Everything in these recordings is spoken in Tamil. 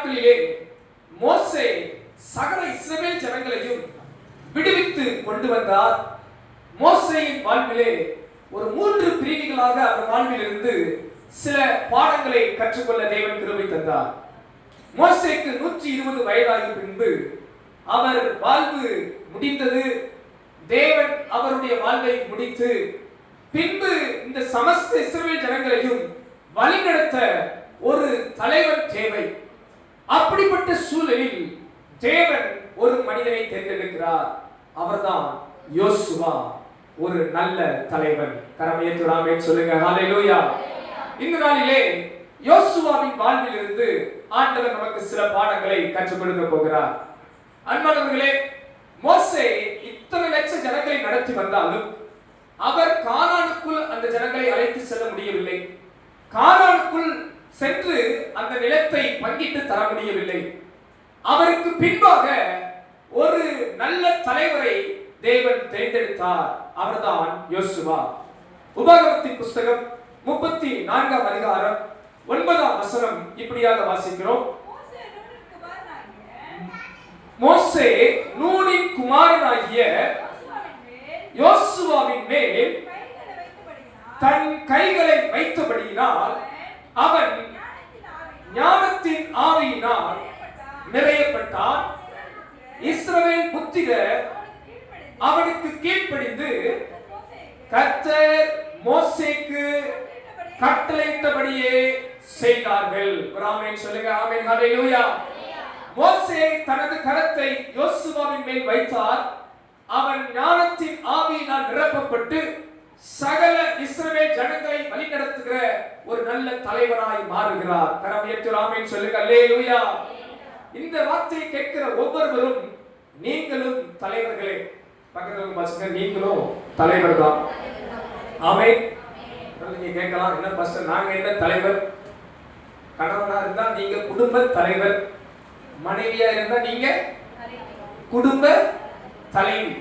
நாட்களிலே மோசே சகல இஸ்ரவேல் ஜனங்களையும் விடுவித்து கொண்டு வந்தார். மோசேயின் வாழ்விலே ஒரு 3 பிரிவுகளாக அந்த வாழ்வில் இருந்து சில பாடங்களை கற்றுக்கொள்ள தேவன் கிருபை தந்தார். மோசேக்கு 120 வயதாகிய பின்பு அவர் வாழ்வு முடிந்தது. தேவன் அவருடைய வாழ்வை முடித்து பின்பு இந்த சமஸ்த இஸ்ரவேல் ஜனங்களையும் வழிநடத்த ஒரு தலைவர் தேவை. அப்படிப்பட்ட சூழலில் தேவன் ஒரு மனிதனை தேர்ந்தெடுக்கிறார். அவர்தான் யோசுவா, ஒரு நல்ல தலைவன். கரமையேற்றுராமே சொல்லுங்க ஹல்லேலூயா. இந்த நாளிலே யோசுவாவின் வாழ்வில் இருந்து ஆண்டவர் நமக்கு சில பாடங்களை கற்றுக் கொடுக்க போகிறார். அன்பானவர்களே, மோசே இத்தனை லட்ச ஜனங்களை நடத்தி வந்தாலும் அவர் கானானுக்குள் அந்த ஜனங்களை அழைத்து செல்ல முடியவில்லை. கானானுக்குள் சென்று அந்த நிலத்தை பங்கிட்டு தர முடியவில்லை. அவருக்கு பின்பாக ஒரு நல்ல தலைவரை தேவன் தேர்ந்தெடுத்தார். அவர்தான் யோசுவா. உபாகமத்தின் புஸ்தகம் 34ஆம் அதிகாரம் 9ஆம் வசனம் இப்படியாக வாசிக்கிறோம். மோசே நூனின் குமாரனாகிய யோசுவாவின் மேல் தன் கைகளை வைத்தபடியினால் அவன் ஞானத்தின் ஆவியினால் நிறையப்பட்டான். இஸ்ரவேல் புத்திரர் அவனுக்கு கீழ்ப்படிந்து கர்த்தர் மோசேக்கு கட்டளையிட்டபடியே செய்தார்கள். ஆமென் சொல்லுங்க. ஆமென் ஹல்லேலூயா. மோசே தனது கரத்தை யோசுவாவின் மேல் வைத்தார். அவன் ஞானத்தின் ஆவியினால் நிரப்பப்பட்டு சகல இஸ்ரவேல் ஜனங்களை வழிநடத்துகிற ஒரு நல்ல தலைவராய் மாறுகிறார். கரம் உயர்த்தி ஆமென் சொல்லுங்க. அல்லேலூயா. இந்த வார்த்தையை கேட்கிற ஒவ்வொருவரும் நீங்களும் தலைவர்களே. பக்கத்துல பாருங்க, நீங்களும் தலைவர் தான். ஆமென். நீங்க கேட்கலாம், என்ன பாஸ்டர் நாங்க என்ன தலைவர்? கணவனா இருந்தா நீங்க குடும்ப தலைவர், மனைவியா இருந்தா நீங்க குடும்ப தலைவி.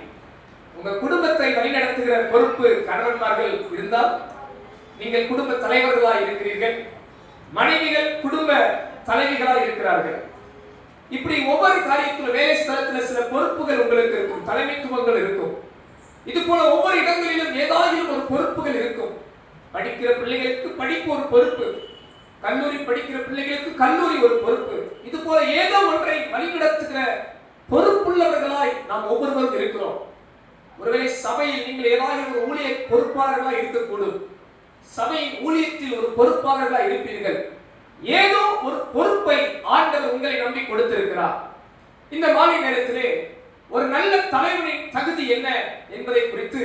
உங்க குடும்பத்தை வழிநடத்துகிற பொறுப்பு கணவன்மார்கள் இருந்தால் நீங்கள் குடும்ப தலைவர்களாக இருக்கிறீர்கள். மனைவிகள் குடும்ப தலைவிகளாக இருக்கிறார்கள். இப்படி ஒவ்வொரு காரியத்திலும் வேலை ஸ்தலத்தில் சில பொறுப்புகள் உங்களுக்கு இருக்கும், தலைமைத்துவங்கள் இருக்கும். இது போல ஒவ்வொரு இடங்களிலும் ஏதாவது ஒரு பொறுப்புகள் இருக்கும். படிக்கிற பிள்ளைகளுக்கு படிப்பு ஒரு பொறுப்பு, கல்லூரி படிக்கிற பிள்ளைகளுக்கு கல்லூரி ஒரு பொறுப்பு. இது போல ஏதோ ஒன்றை வழிநடத்துகிற பொறுப்புள்ளவர்களாய் நாம் ஒவ்வொருவரும் இருக்கிறோம். ஒருவேளை சபையில் நீங்கள் ஏதாவது ஒரு ஊழிய பொறுப்பாளர்களாக இருக்கக்கூடும். சபை ஊழியத்தில் ஒரு பொறுப்பாளர்களாக இருப்பீர்கள். ஏதோ ஒரு பொறுப்பை ஆண்டவர் உங்களை நம்பி கொடுத்திருக்கிறார். இந்த மாலை நேரத்திலே ஒரு நல்ல தலைவனின் தகுதி என்ன என்பதை குறித்து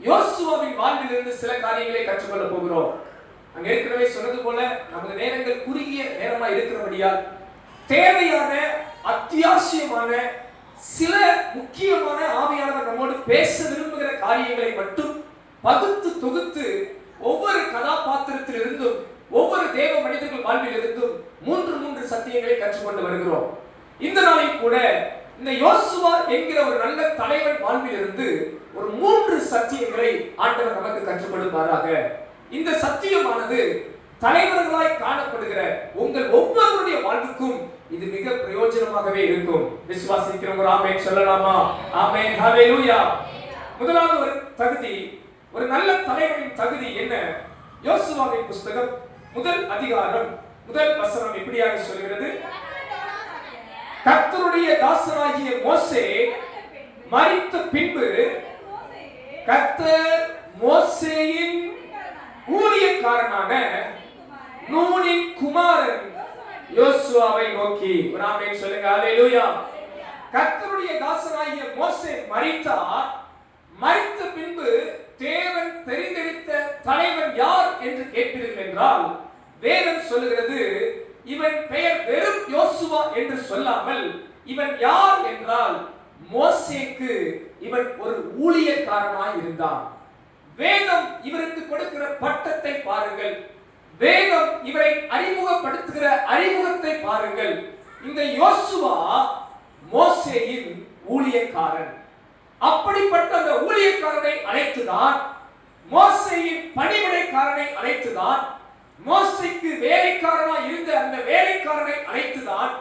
யோசுவாவின் வாழ்விலிருந்து சில காரியங்களை கற்றுக்கொள்ள போகிறோம். அங்க ஏற்கனவே சொன்னது போல நமது நேரங்கள் குறுகிய நேரமா இருக்கிறபடியால் தேவையான அத்தியாவசியமான சில முக்கியமான ஆவியானவர் நம்மோடு பேச விரும்புகிற காரியங்களை மட்டும் பகுத்து தொகுத்து ஒவ்வொரு கதாபாத்திரத்தில் இருந்தும் ஒவ்வொரு தேவ மனிதர்கள் வாழ்வில் இருந்தும் 3 சத்தியங்களை கற்றுக்கொண்டு வருகிறோம். இந்த நாளில் கூட இந்த யோசுவா என்கிற ஒரு நல்ல தலைவன் வாழ்வில் இருந்து ஒரு 3 சத்தியங்களை ஆண்டவர் நமக்கு கற்றுக் கொடுப்பாராக. இந்த சத்தியமானது தலைவர்களாய் காணப்படுகிற உங்கள் ஒவ்வொருவருடைய வாழ்வுக்கும் இது மிக பிரயோஜனமாகவே இருக்கும். விசுவாசிக்கிறவங்க ஆமென் சொல்லலாமா? ஆமென் ஹல்லேலூயா. முதலாவது ஒரு தகுதி, ஒரு நல்ல தலைவனின் தகுதி என்ன? யோசுவாவின் புஸ்தகம் 1 அதிகாரம் 1 வசனம் இப்படியாக சொல்கிறது. கர்த்தருடைய தாசனாகிய மோசே மரித்த பின்பு கர்த்தர் மோசேயின் ஊழியக்காரனான நூனின் குமாரன் யோசுவாவை நோக்கி ஆமென் சொல்லுங்க. அல்லேலூயா. கர்த்தருடைய தாசனாகிய மோசே மரித்தார். மரித்த பின்பு தேவன் தெரிந்தெடுத்த தலைவன் யார் என்று கேட்பீர்கள் என்றால் வேதம் சொல்லுகிறது, இவன் பெயர் வெறும் யோசுவா என்று சொல்லாமல் இவன் யார் என்றால் மோசேக்கு இவன் ஒரு ஊழியக்காரனாய் இருந்தான். வேதம் இவருக்கு கொடுக்கிற பட்டத்தை பாருங்கள். வேதம் இவரை அறிமுகப்படுத்துகிற அறிமுகத்தை பாருங்கள். இந்த யோசுவா மோசேயின் ஊழியக்காரன். அப்படிப்பட்ட அந்த ஊழியக்காரனை அழைத்துதான், மோசேயின் பணிவிடைக்காரனை அழைத்துதான், மோசேக்கு வேலைக்காரனாய் இருந்த அந்த வேலைக்காரனை அழைத்துதான்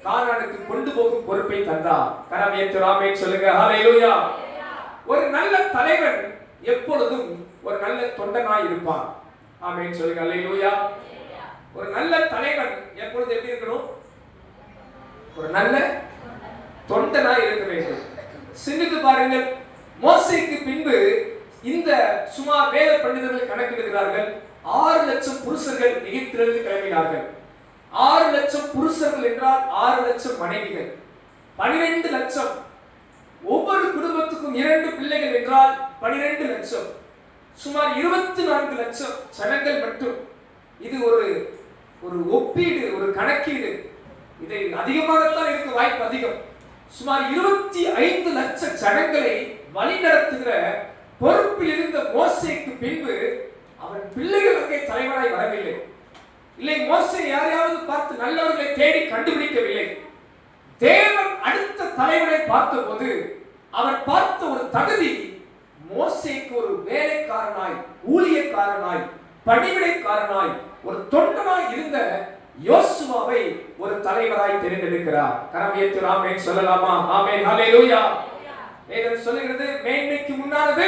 கானானுக்கு கொண்டு போகும் பொறுப்பை தந்தார். கரம் ஏற்று ஆமென் சொல்லுங்க. ஹல்லேலூயா. ஒரு நல்ல தலைவன் எப்பொழுதும் ஒரு நல்ல தொண்டனாய் இருப்பான். ஆமென் சொல்லுங்க. ஹல்லேலூயா. ஒரு நல்ல தலைவன் எப்பொழுதும் எப்படி இருக்கணும்? ஒரு நல்ல தொண்டனாய் இருக்க வேண்டும். சிந்தித்து பாருங்கள். மோசேக்கு பின்பு இந்த சுமார் வேத பண்டிதர்கள் கணக்கிடுகிறார்கள் 6 லட்சம் புருஷர்கள் எகிப்திலிருந்து கிளம்பினார்கள். 6 லட்சம் புருஷர்கள் என்றால் 6 லட்சம் மனைவிகள், 12 லட்சம். ஒவ்வொரு குடும்பத்துக்கும் 2 பிள்ளைகள் என்றால் 12 லட்சம். சுமார் 24 லட்சம் ஜனங்கள் மட்டும். இது ஒரு ஒப்பீடு, ஒரு கணக்கீடு. இதை அதிகமாகத்தான் இருக்க வாய்ப்பு அதிகம். சுமார் 25 லட்சம் ஜனங்களை வழிநடத்துகிற பொறுப்பில் இருந்த மோசேக்கு பின்பு அவன் பிள்ளைகள் அங்கே தலைவராய் வரவில்லை. இல்லை, மோசே யாரையாவது பார்த்து நல்லவர்களை தேடி கண்டுபிடிக்கவில்லை. தேவன் அடுத்த தலைவரை பார்த்தபோது அவர் பார்த்த ஒரு தகுதி, மோசேக்கு ஒரு வேலைக்காரனாய், ஊழியக்காரனாய், பணிவிடைக்காரனாய், ஒரு தொண்டனாய் இருந்த யோசுவாவை ஒரு தலைவராய் தெரிந்தெடுக்கிறார். கரம் ஏற்று ஆமென் சொல்லலாமா? ஆமென். ஹல்லேலூயா. வேதம் சொல்லுகிறது, மேன்மைக்கு முன்னானது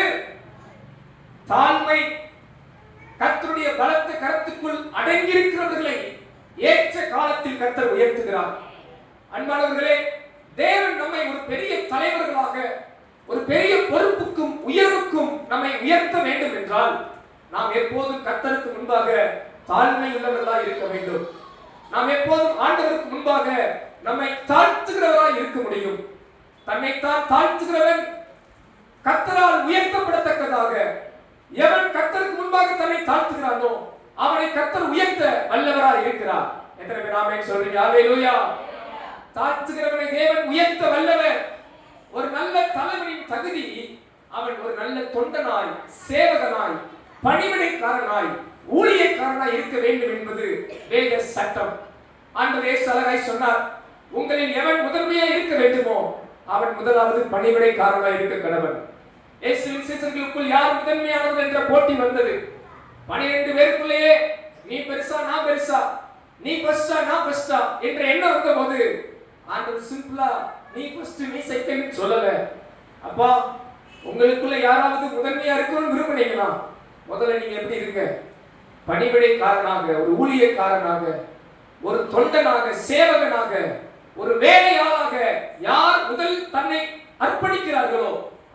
தாழ்மை. கர்த்தருடைய பலத்த கரத்துக்குள் அடங்கி இருக்கிறவர்களை ஏற்ற காலத்தில் கர்த்தர் உயர்த்துகிறார். அன்பானவர்களே, தேவன் நம்மை ஒரு பெரிய தலைவர்களாக, ஒரு பெரிய பொறுப்புக்கும் உயர்வுக்கும் நம்மை உயர்த்த வேண்டும் என்றால் நாம் எப்போதும் கர்த்தருக்கு முன்பாக தாழ்மை உள்ளவர்களாய் இருக்க வேண்டும். நாம் எப்போதும் ஆண்டவருக்கு முன்பாக நம்மை தாழ்த்துகிறவராய் இருக்க முடியும். தன்னைத்தான் தாழ்த்துகிறவன் கர்த்தரால் உயர்த்தப்படத்தக்கதாக, எவன் கர்த்தருக்கு முன்பாக தன்னை தாழ்த்துகிறானோ அவனை கர்த்தர் உயர்த்த வல்லவராய் இருக்கிறார். எத்தனை பேர் ஆமென் சொல்றீங்க? ஹல்லேலூயா. தாழ்த்துகிறவனை தேவன் உயர்த்த வல்லவர். ஒரு நல்ல தலைவனின் தகுதி, அவன் ஒரு நல்ல தொண்டனாய், சேவகனாய், பணிவிடைக்காரனாய், ஊழியக்காரனாய் இருக்க வேண்டும் என்பது வேத சட்டம். ஆண்டவர் இயேசு அழகாய் சொன்னார், உங்களில் எவன் முதன்மையாய் இருக்க வேண்டுமோ அவன் முதலாவது பணிவிடைக்காரனாய் இருக்க கடவன். இயேசுவின் சீசர்களுக்குள் யார் முதன்மையானவர்கள் என்ற போட்டி வந்தது. 12 பேருக்குள்ளேயே நீ பெருசா நான் பெருசா, நீ ஃபர்ஸ்டா நான் ஃபர்ஸ்டா என்ற எண்ணம் வந்தபோது ஆண்டவர் சிம்பிளா நீ ஃபர்ஸ்ட் நீ செகண்ட் சொல்லல. அப்பா, உங்களுக்குள்ள யாராவது முதன்மையா இருக்கணும்னு விரும்புனீங்களா, முதல்ல நீங்க எப்படி இருங்க? பணிவிடைக்காரனாக, ஒரு ஊழியக்காரனாக, ஒரு தொண்டனாக, சேவகனாக, ஒரு வேலையாளாக யார் முதல் தன்னை அர்ப்பணிக்கிறார்களோ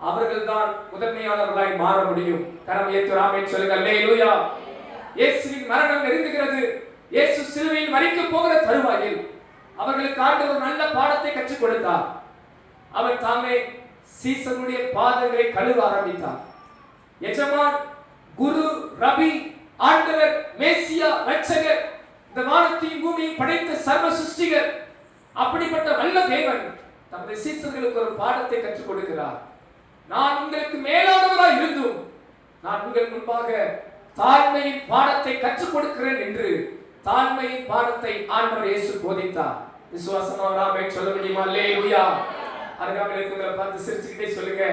அவர்கள்தான் முதன்மையானவர்களாய் மாற முடியும். கரம் ஏற்று ஆமென் சொல்லுங்க. அல்லேலூயா. இயேசுவின் மரணம் நெருங்குகிறது. இயேசு சிலுவையில் மரிக்க போகிற தருவாயில் அவர்களுக்கு ஆண்டவர் நல்ல பாடத்தை கற்றுக் கொடுத்தார். அவர் தாமே சீசனுடைய பாதங்களை கழுவ ஆரம்பித்தார். எஜமான், குரு, ரபி, ஆண்டவர், மேசியா, ரட்சகர், இந்த வானத்தையும் பூமியையும் படைத்த சர்வ சிருஷ்டிகர், அப்படிப்பட்ட வல்ல தேவன் தமது சீசர்களுக்கு ஒரு பாடத்தை கற்றுக் கொடுக்கிறார். நான் உங்களுக்கு மேலானவராய் இருந்தும் நான் உங்கள் முன்பாக தாழ்மையின் பாடத்தை கற்றுக் கொடுக்கிறேன் என்று தாழ்மையின் பாடத்தை ஆண்டவர் இயேசு போதித்தார். விசுவாசமாக ஆமென் சொல்ல முடியுமா? அல்லேலூயா. அருகாமையில் இருக்கிறவங்களை பார்த்து சிரிச்சுக்கிட்டே சொல்லுங்க,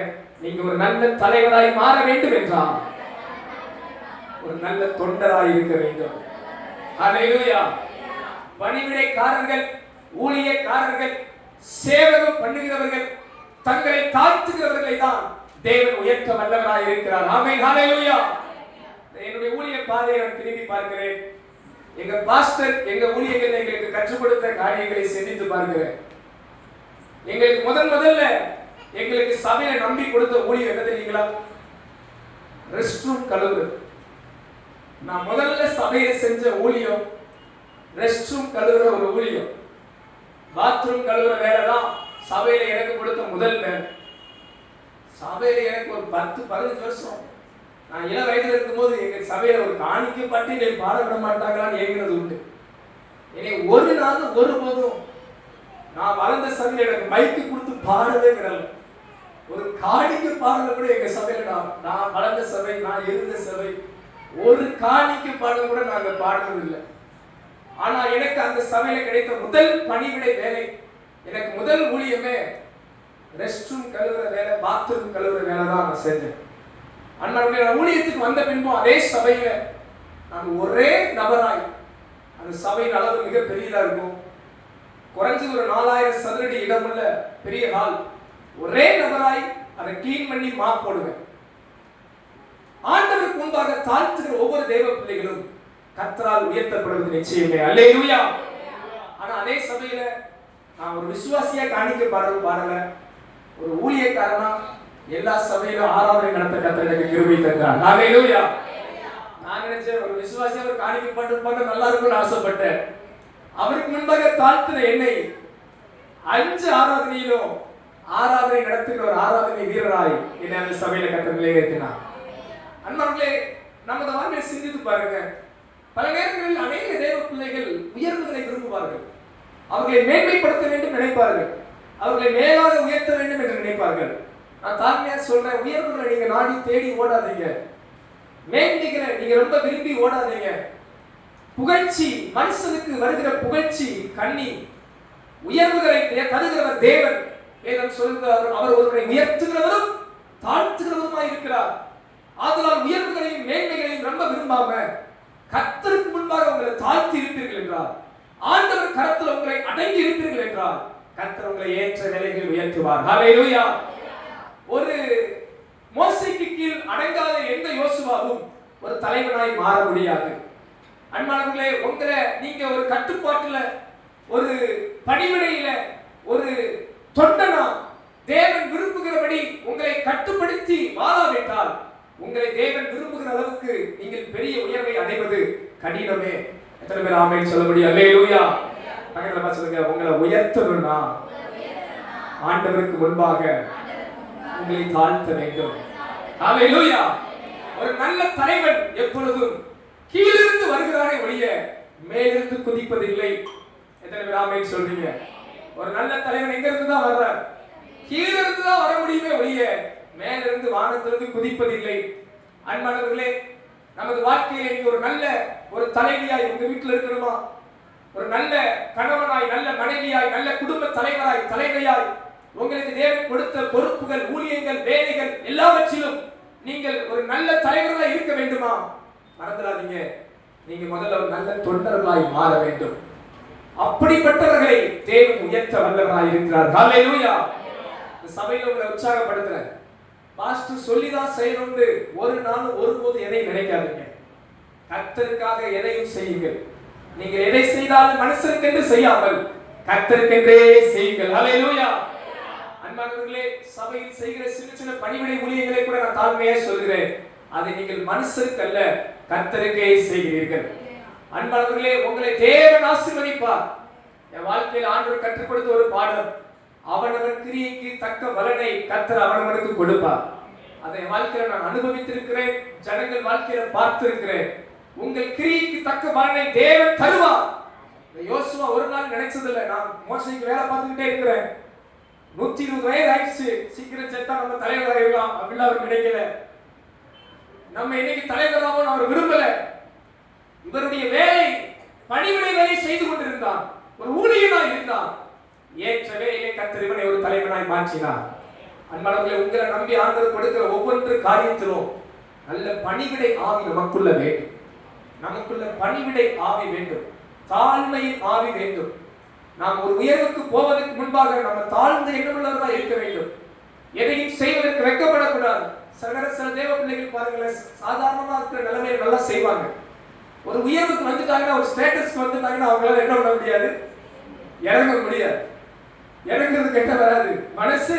நீங்க ஒரு நல்ல தலைவராய் மாற வேண்டும் என்றால் ஒரு நல்ல தொண்டராய் இருக்க வேண்டும். அல்லேலூயா. பணிவிடைக்காரர்கள், ஊழியக்காரர்கள், சேவகம் பண்ணுகிறவர்கள், தங்களை தாழ்த்துகிறவர்களை தான் தேவன் உயர்த்த வல்லவராய் இருக்கிறார். ஆமென். ஹல்லேலூயா. என்னுடைய ஊழிய பாதையை நான் திரும்பி பார்க்கிறேன். எங்க பாஸ்டர், எங்க ஊழியர்கள் எங்களுக்கு கற்றுக் கொடுத்த காரியங்களை சிந்தித்து பார்க்கிறேன். எங்களுக்கு முதல்ல எங்களுக்கு சபையை நம்பி கொடுத்த ஊழியம் என்ன தெரியுங்களா? ரெஸ்ட் ரூம் கழுவுறது. நான் முதல்ல சபையை செஞ்ச ஊழியம் ரெஸ்ட் ரூம் கழுவுற ஒரு ஊழியம். பாத்ரூம் கழுவுற வேலை தான் சபையில எனக்கு கொடுத்த முதல் வேலை. சபையில எனக்கு ஒரு 10-15 வருஷம், நான் இள வயதுல இருக்கும்போது எங்க சபையில ஒரு காணிக்கை பட்டியல் பாட விட மாட்டாங்களான்னு ஏங்குறது உண்டு. என்னை ஒரு நாள் ஒருபோதும் நான் வளர்ந்த சபையில எனக்கு மைக்கு கொடுத்து பாடவே விடல. ஒரு காணிக்கை பாடல கூட எங்க சபையில நான் வளர்ந்த சபை, நான் இருந்த சபை, ஒரு காணிக்கை பாடல் கூட நாங்க பாடுறது இல்லை. ஆனா எனக்கு அந்த சபையில கிடைத்த முதல் பணிவிடை வேலை, எனக்கு முதல் ஊழியமே ரெஸ்ட் ரூம் கழுவுற வேலை, பாத்ரூம் கழுவுற வேலை தான் நான் செஞ்சேன். அண்ணா ஊழியத்துக்கு வந்த பின்பும் அதே சபையில நான் ஒரே நபராய், அந்த சபையின் அளவு மிக பெரியதா இருக்கும். குறைஞ்சு ஒரு 4000 சதுரடி இடமுள்ள பெரிய ஹால். ஒரே நபராய் அதை கிளீன் பண்ணி மாப் போடுவேன். ஆண்டவருக்கு முன்பாக தாழ்த்துகிற ஒவ்வொரு தேவ பிள்ளைகளும் கர்த்தரால் உயர்த்தப்படுவது நிச்சயமே. அல்லேலூயா. ஆனா அதே சபையில நான் ஒரு விசுவாசியா காணிக்க பாடல, ஒரு ஊழியக்காரனா எல்லா சபையிலும் ஆராதனை நடத்த கர்த்தர் எனக்கு கிருபை தந்தார். அல்லேலூயா. நான் நினைச்சேன் ஒரு விசுவாசியா ஒரு காணிக்க பாட்டு நல்லா இருக்கும்னு ஆசைப்பட்டேன். அவருக்கு முன்பாக தாழ்த்தின என்னை 5 ஆராதனையிலும் ஆராதனை நடத்துகிற ஒரு ஆராதனை வீரராய் என்னை அந்த சபையில கர்த்தர் நிலைநிறுத்தினார். அன்பார்களே, நமது வாழ்வை சிந்தித்து பாருங்க. பல நேரங்களில் அநேக தேவ பிள்ளைகள் உயர்வுகளை விரும்புவார்கள், அவர்களை மேன்மைப்படுத்த வேண்டும் நினைப்பார்கள், அவர்களை மேலாக உயர்த்த வேண்டும் என்று நினைப்பார்கள். நான் தாழ்மையா சொல்றேன், உயர்வுகளை நீங்க நாடி தேடி ஓடாதீங்க, மேன்மைகளை நீங்க ரொம்ப விரும்பி ஓடாதீங்க. புகழ்ச்சி, மனுஷனுக்கு வருகிற புகழ்ச்சி கண்ணி, உயர்வுகளை தருகிறவர் தேவன். வேதம் சொல்கிறார், அவர் ஒருவரை உயர்த்துகிறவரும் தாழ்த்துகிறவருமாய் இருக்கிறார். ஆதலால் உயர்வுகளையும் மேன்மைகளையும் ரொம்ப விரும்பாம கர்த்தருக்கு முன்பாக உங்களை தாழ்த்தி இருப்பீர்கள் என்றால், ஆண்டவர் கரத்தில் உங்களை அடங்கி இருப்பீர்கள் என்றால், கர்த்தர் உங்களை ஏற்ற நிலையில் உயர்த்துவார். ஹல்லேலூயா. ஒரு மோசேக்கு கீழ் அடங்காத எந்த யோசுவாவும் ஒரு தலைவனாய் மாற முடியாது. அன்பானவர்களே, உங்களை நீங்க ஒரு கட்டுப்பாட்டுல, ஒரு பணிவிடையில, ஒரு தொண்டனா தேவன் விரும்புகிறபடி உங்களை கட்டுப்படுத்தி வாழாவிட்டால், உங்களை தேவன் விரும்புகிற அளவுக்கு நீங்கள் பெரிய உயர்வை அடைவது கடினமே. எத்தனை பேர் ஆமென் சொல்ல முடியும்? அல்லேலூயா. பக்கத்துல சொல்லுங்க, உங்களை உயர்த்தணும்னா ஆண்டவருக்கு முன்பாக உங்களை தாழ்த்த வேண்டும். அல்லேலூயா. ஒரு நல்ல தலைவன் எப்பொழுதும் கீழிருந்து வருகிறானே ஒழிய மேலிருந்து குதிப்பதில்லை. எத்தனை பேர் ஆமென் சொல்றீங்க? ஒரு நல்ல தலைவன் எங்க இருந்து தான் வர்றார்? கீழிருந்து தான் வர முடியுமே ஒழிய மேலிருந்து வானத்திலிருந்து குதிப்பதில்லை. அன்பானவர்களே, நமது வாழ்க்கையில நீங்க ஒரு நல்ல ஒரு தலைவியாய் உங்க வீட்டில் இருக்கணுமா? ஒரு நல்ல கணவனாய், நல்ல மனைவியாய், நல்ல குடும்ப தலைவராய், தலைவியாய், உங்களுக்கு தேவன் கொடுத்த பொறுப்புகள், ஊழியங்கள், வேலைகள் எல்லாவற்றிலும் நீங்கள் ஒரு நல்ல தலைவர்களாய் இருக்க வேண்டுமா? மறந்துடாதீங்க, நீங்க முதல்ல ஒரு நல்ல தொண்டர்களாய் மாற வேண்டும். அப்படிப்பட்டவர்களை தேவன் உயர்த்த வல்லவராய் இருக்கிறார். ஹல்லேலூயா. இந்த சபையில உங்களை உற்சாகப்படுத்துறேன். பாஸ்டர் சொல்லிதான் செய்யணும்னு ஒரு நாள் ஒருபோது எதை நினைக்காதீங்க. கர்த்தருக்காக எதையும் செய்யுங்கள். நீங்கள் எதை செய்தாலும் மனுஷருக்கென்று செய்யாமல் கர்த்தருக்கென்றே செய்யுங்கள். ஹல்லேலூயா. அன்பானவர்களே, சபையில் செய்கிற சின்ன சின்ன பணிவிடை ஊழியங்களை கூட நான் தாழ்மையா சொல்கிறேன், அதை நீங்கள் மனுஷருக்கு அல்ல கர்த்தருக்கே செய்கிறீர்கள். அன்பானவர்களே, உங்களை தேவன் ஆசீர்வதிப்பார். என் வாழ்க்கையில் ஆண்டவர் கற்றுக் கொடுத்த ஒரு பாடம், அவனவன் கிரியைக்கு தக்க பலனை கர்த்தர் அவனவனுக்கு கொடுப்பார். அதை வாழ்க்கையில நான் அனுபவித்திருக்கிறேன், ஜனங்கள் வாழ்க்கையில பார்த்திருக்கிறேன். உங்கள் கிரியைக்கு தக்க பலனை தேவன் தருவார். யோசுவா ஒரு நாள் நினைச்சதில்லை, நான் மோசேக்கு வேலை பார்த்துக்கிட்டே இருக்கிறேன், 120 வயது ஆயிடுச்சு, சீக்கிரம் செத்தா நம்ம தலைவராகலாம் அப்படிலாம் அவர் நினைக்கல. நம்ம இன்னைக்கு தலைவராகவும் அவர் விரும்பல. இவருடைய வேலை பணிவிடை வேலை செய்து கொண்டிருந்தார், ஒரு ஊழியனாய் இருந்தார். ஏற்ற வேலையை கர்த்தர் இவனை ஒரு தலைவனாய் மாற்றினார். அன்பானவர்களே, உங்களை நம்பி ஆண்டவர் கொடுக்கிற ஒவ்வொரு காரியத்திலும் நல்ல பணிவிடை ஆவி நமக்குள்ள வேண்டும். நமக்குள்ள பணிவிடை ஆவி வேண்டும், தாழ்மையின் ஆவி வேண்டும். நாம் ஒரு உயர்வுக்கு போவதற்கு முன்பாக நம்ம தாழ்ந்த எண்ணமுள்ளவர்களாக இருக்க வேண்டும். எதையும் செய்வதற்கு வெட்கப்படக்கூடாது. சில தேவ பிள்ளைகள் பாருங்களேன், சாதாரணமா இருக்கிற நிலைமையை நல்லா செய்வாங்க. ஒரு உயர்வுக்கு வந்துட்டாங்கன்னா, ஒரு ஸ்டேட்டஸ்க்கு வந்துட்டாங்கன்னா அவங்களால என்ன பண்ண முடியாது? இறங்க முடியாது. இறங்குறது கெட்ட வராது மனசு.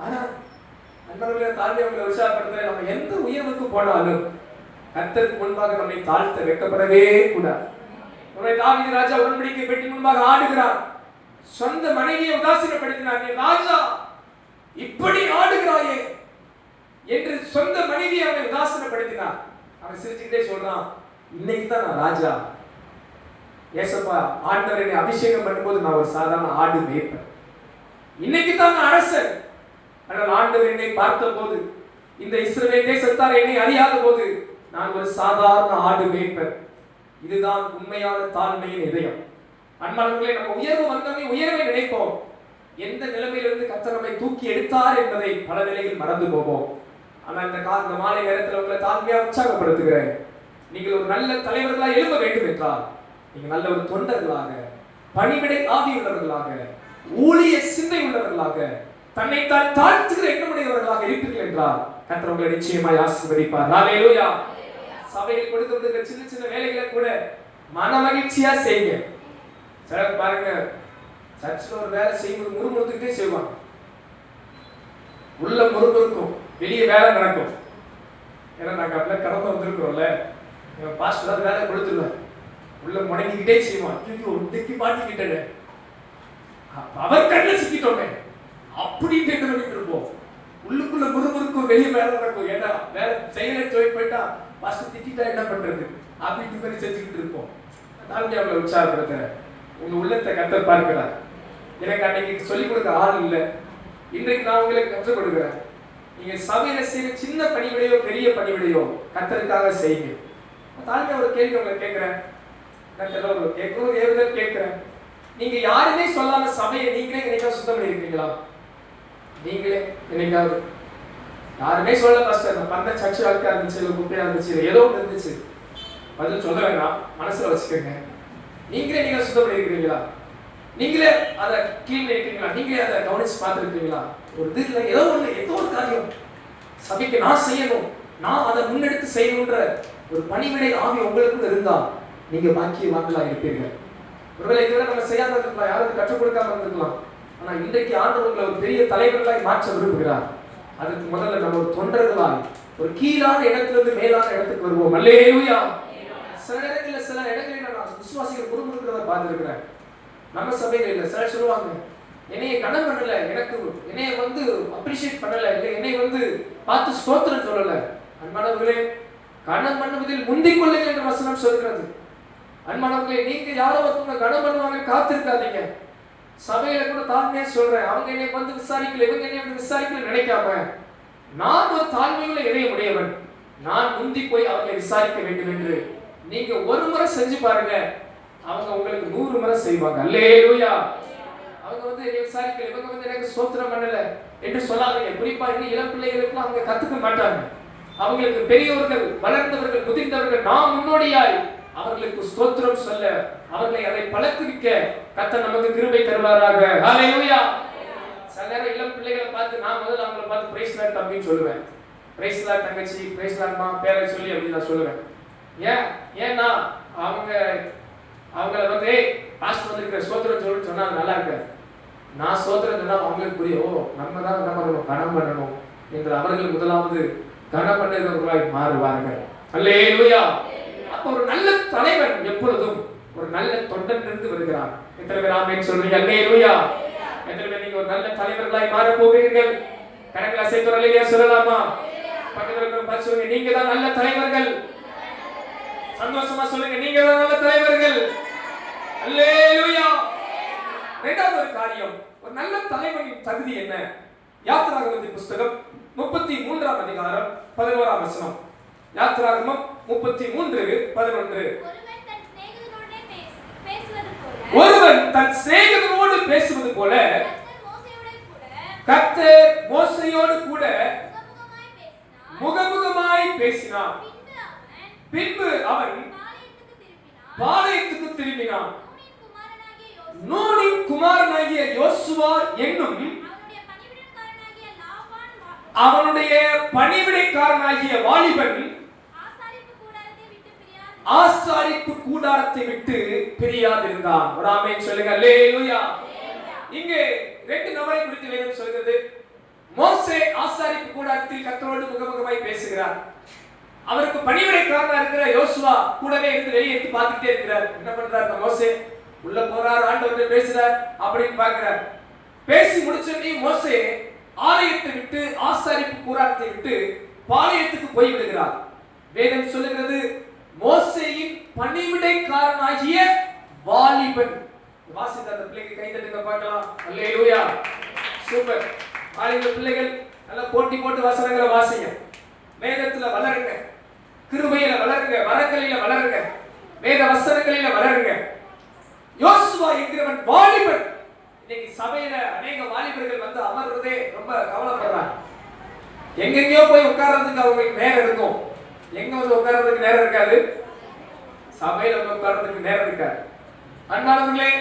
ஆனா அன்பர்களே, தாழ்மையை உங்களை உற்சாகப்படுத்துறேன், நம்ம எந்த உயர்வுக்கு போனாலும் கர்த்தருக்கு முன்பாக நம்மை தாழ்த்த வெட்கப்படவே கூடாது. தாவீது ராஜா உடன்படிக்கை பெட்டி முன்பாக ஆடுகிறார், சொந்த மனைவியை உதாசீனப்படுத்தினார். நீ ராஜா இப்படி ஆடுகிறாயே என்று சொந்த மனைவியை அவனை உதாசீனப்படுத்தினார். அவன் சிரிச்சுக்கிட்டே சொல்றான், இன்னைக்கு தான் நான் ராஜா. ஏசப்பா, ஆண்டவர் என்னை அபிஷேகம் பண்ணும்போது நான் ஒரு சாதாரண ஆடு மேய்ப்பேன். இன்னைக்கு தான் நான் அரசன். ஆனால் ஆண்டவர் என்னை பார்த்த போது, இந்த இஸ்ரவேல் தேசத்தார் என்னை அறியாத போது நான் ஒரு சாதாரண ஆடு மேய்ப்பேன். இதுதான் உண்மையான தாழ்மையின் இதயம். அன்பானவர்களே, நம்ம உயர்வு வந்தோமே உயர்வை நினைப்போம். எந்த நிலைமையிலிருந்து கர்த்தர் நம்மை தூக்கி எடுத்தார் என்பதை பல நிலையில் மறந்து போவோம். ஆனால் இந்த மாலை நேரத்தில் உங்களை தாழ்மையா உற்சாகப்படுத்துகிறேன். நீங்கள் ஒரு நல்ல தலைவர்களாக எழும்ப வேண்டும் என்றால், நீங்கள் நல்ல ஒரு தொண்டர்களாக பணிவிடை ஆவி உள்ளவர்களாக, ஊழிய சிந்தை உள்ளவர்களாக, தன்னைத்தான் தாழ்த்துகிற எண்ணமுடையவர்களாக இருப்பீர்கள் என்றால் கர்த்தர் உங்களை நிச்சயமாய் ஆசீர்வதிப்பார். ஹல்லேலூயா. சபையில் கொடுக்கப்படுகிற சின்ன சின்ன வேலைகளை கூட மன மகிழ்ச்சியா செய்யுங்க. சிலர் பாருங்க, சர்ச்சில் ஒரு வேலை செய்யும்போது முறுமுறுத்துக்கிட்டே செய்வாங்க. உள்ள முறுமுறுக்கும், வெளியே வேலை நடக்கும். ஏன்னா நாங்கள் அப்படியே கடந்து வந்திருக்கிறோம்ல, என் பாஸ்டர் வேலை கொடுத்துருவேன், உள்ள முடங்கிக்கிட்டே செய்வான். இன்னைக்கு மாட்டிக்கிட்டேன், அவர் கண்ணில் சிக்கிட்டோமே அப்படின்னு இருப்போம். உள்ளுக்குள்ள முறுமுறுக்கும், வெளியே வேலை நடக்கும். ஏன்னா வேலை செய்யல போயிட்டா பாஸ்டர் திட்டா என்ன பண்றது அப்படின்னு மாதிரி செஞ்சுக்கிட்டு இருப்போம். நான் அவங்களை உற்சாகப்படுத்துறேன். உங்க உள்ளத்தை கர்த்தர் பார்க்கிறார். எனக்கு அன்னைக்கு சொல்லிக் கொடுக்க ஆள் இல்லை, இன்றைக்கு நான் உங்களுக்கு கற்றுக் கொடுக்குறேன். நீங்க சபையில செய்ய சின்ன பணிவிடையோ பெரிய பணிவிடையோ கர்த்தருக்காக செய்யுங்க. தாழ்மையா ஒரு கேள்வி உங்களை கேட்கிறேன், ஒரு ஏவுதல் கேட்கிறேன். நீங்க யாருமே சொல்லாம சபையை நீங்களே என்னைக்காவது சுத்தம் பண்ணிருக்கீங்களா? நீங்களே என்னைக்காவது? யாருமே சொல்ல பாஸ்டர், பண்ண சர்ச்சை வாழ்க்கை இருந்துச்சு, இல்லை குப்பையா இருந்துச்சு, ஏதோ ஒன்று இருந்துச்சு, பதில் சொல்ல வேண்டாம், மனசுல வச்சுக்கோங்க. நீங்களே நீங்க சுத்தம் பண்ணிருக்கீங்களா? நீங்களே அதை கிளீன் பண்ணிருக்கீங்களா? நீங்களே அதை கவனிச்சு பார்த்துருக்கீங்களா? ஒரு இதுல ஏதோ ஒரு காரியம் சபைக்கு நான் செய்யணும், நான் அதை முன்னெடுத்து செய்யணுன்ற ஒரு பணிவிடை ஆவி உங்களுக்குள்ள இருந்தா நீங்க பாக்கியவான்களா இருப்பீர்கள். ஒருவேளை இதுவரை நம்ம செய்யாம இருக்கலாம், யாருக்கு கற்றுக் கொடுக்காம இருந்திருக்கலாம். ஆனா இன்றைக்கு ஆண்டவர் உங்களை ஒரு பெரிய தலைவர்களாய் மாற்ற விரும்புகிறார். அதுக்கு முதல்ல நம்ம ஒரு தொண்டர்களாய் ஒரு கீழான இடத்திலிருந்து மேலான இடத்துக்கு வருவோம். அல்லேலூயா. சில இடங்களில் நான் விசுவாசிகள் முறுமுறுக்கிறத பார்த்துருக்கிறேன். நம்ம சபையில இல்லை, சிலர் சொல்லுவாங்க, என்னைய கனம் பண்ணல, எனக்கு என்னைய அப்ரிஷியேட் பண்ணல, இல்லை என்னை பார்த்து ஸ்தோத்திரம் சொல்லல. அன்பானவர்களே, கனம் பண்ணுவதில் முந்திக் கொள்ளுங்கள் என்று வசனம் சொல்கிறது. அன்பானவர்களே, நீங்க யாரோ ஒருத்தவங்க கனம் பண்ணுவாங்க காத்திருக்காதீங்க. சபையில கூட தாழ்மையா சொல்றேன், அவங்க என்னை விசாரிக்கல, இவங்க என்னை விசாரிக்கல நினைக்காம, நான் ஒரு தாழ்மையுள்ள இதயம் உடையவன், நான் முந்தி போய் அவர்களை விசாரிக்க வேண்டும் என்று நீங்க ஒரு முறை செஞ்சு பாருங்க, அவங்க உங்களுக்கு 100 முறை செய்வாங்க. அல்லேலூயா. அவங்க என்னை விசாரிக்கல, இவங்க எனக்கு ஸ்தோத்திரம் பண்ணல என்று சொல்லாதீங்க. குறிப்பா இன்னும் இளம் பிள்ளைகளுக்கு அவங்க கத்துக்க மாட்டாங்க. அவங்களுக்கு பெரியவர்கள், வளர்ந்தவர்கள், முதிர்ந்தவர்கள் நாம் முன்னோடியாய் அவர்களுக்கு ஸ்தோத்திரம் சொல்ல, அவர்களை அதை பழக்குவிக்க கர்த்தர் நமக்கு கிருபை தருவாராக. ஹல்லேலூயா. சில நேரம் இளம் பிள்ளைகளை பார்த்து நான் முதல்ல அவங்களை பார்த்து பிரைஸ் லார்ட் தம்பின்னு சொல்லுவேன். பிரைஸ் லார்ட் தங்கச்சி, பிரைஸ் லார்ட்மா பேரை சொல்லி அப்படின்னு நான் சொல்லுவேன். ஏன்னா அவங்கள பாஸ்டர் வந்திருக்கிற ஸ்தோத்திரம் சொல்லுன்னு சொன்னா நல்லா இருக்காது. நான் ஸ்தோத்திரம் சொன்னா அவங்களுக்கு புரியும், நம்ம தான் என்ன பண்ணணும், கனம் பண்ணணும் என்று அவர்கள் முதலாவது கனம் பண்ணுகிறவர்களாய் மாறுவார்கள். அல்லேலூயா. அப்ப ஒரு நல்ல தலைவன் எப்பொழுதும் ஒரு நல்ல தொண்டன் இருந்து வருகிறார். எத்தனை பேர் ஆமென் சொல்றீங்க? அல்லேலூயா. எத்தனை பேர் நீங்க ஒரு நல்ல தலைவர்களாய் மாற போகிறீர்கள்? கரங்களை அசைத்து அல்லேலூயா சொல்லலாமா? பக்கத்துல இருக்கிற பார்த்து சொல்லுங்க, நீங்க தான் நல்ல தலைவர்கள். சந்தோஷமா சொல்லுங்க, நீங்க தான் நல்ல தலைவர்கள். அல்லேலூயா. இரண்டாவது ஒரு காரியம், ஒரு நல்ல தலைவனின் தகுதி என்ன? யாத்திராகமத்தின் புத்தகம் 33ஆம் அதிகாரம் 11ஆம் வசனம். யாத்திராகமம் 33:11. ஒருவன் தன் சிநேகிதனோடு பேசுவது போல கர்த்தர் மோசேயோடு கூட முகமுகமாய் பேசினார். பின்பு அவன் பாளையத்துக்கு திரும்பினான். நூனின் குமாரனாகிய யோசுவா என்னும் அவனுடைய பணிவிடைக்காரனாகிய வாலிபன் ஆசாரிப்பு கூடாரத்தை விட்டு பிரியாதிருந்தான். ஒரு ஆமென் சொல்லுங்க. அல்லேலூயா. இங்கே 2 நபரை குறித்து வேதம் சொல்கிறது. மோசே ஆசாரிப்பு கூடாரத்தில் கர்த்தரோடு முகமுகமாய் பேசுகிறார். அவருக்கு பணிவிடைக்காரனா இருக்கிற யோசுவா கூடவே இருந்து வெளியே எடுத்து பார்த்துட்டே இருக்கிறார். என்ன பண்றாரு மோசே? உள்ள போறார், ஆண்டவர்கிட்ட பேசுறார் அப்படின்னு பார்க்கிறார். பேசி முடிச்சோடனே மோசே ஆலயத்தை விட்டு, ஆசாரிப்பு கூடாரத்தை விட்டு பாளையத்துக்கு போய் விடுகிறார். வேதம் சொல்லுகிறது, மோசேயின் பணிவிடைக்காரனாகிய வாலிபன். வாசித்த அந்த பிள்ளைக்கு கை தட்டுங்க பார்க்கலாம். அல்லேலூயா. சூப்பர். வாலிப பிள்ளைகள் நல்லா போட்டி போட்டு வசனங்களை வாசிங்க, வேதத்துல வளருங்க, கிருபையில வளருங்க, வரங்களில வளருங்க, வேத வசனங்களில வளருங்க. யோசுவா என்கிறவன் வாலிபன். இன்னைக்கு சபையில அநேக வாலிபர்கள் அமர்றதே ரொம்ப கவலைப்படுறாங்க. எங்கெங்கயோ போய் உட்கார்றதுக்கு அவங்களுக்கு நேரம் இருக்கும். எங்க உட்கார்றதுக்கு நேரம் இருக்காது, சபையில உட்கார்றதுக்கு நேரம் இருக்காது. அன்பானவர்களே,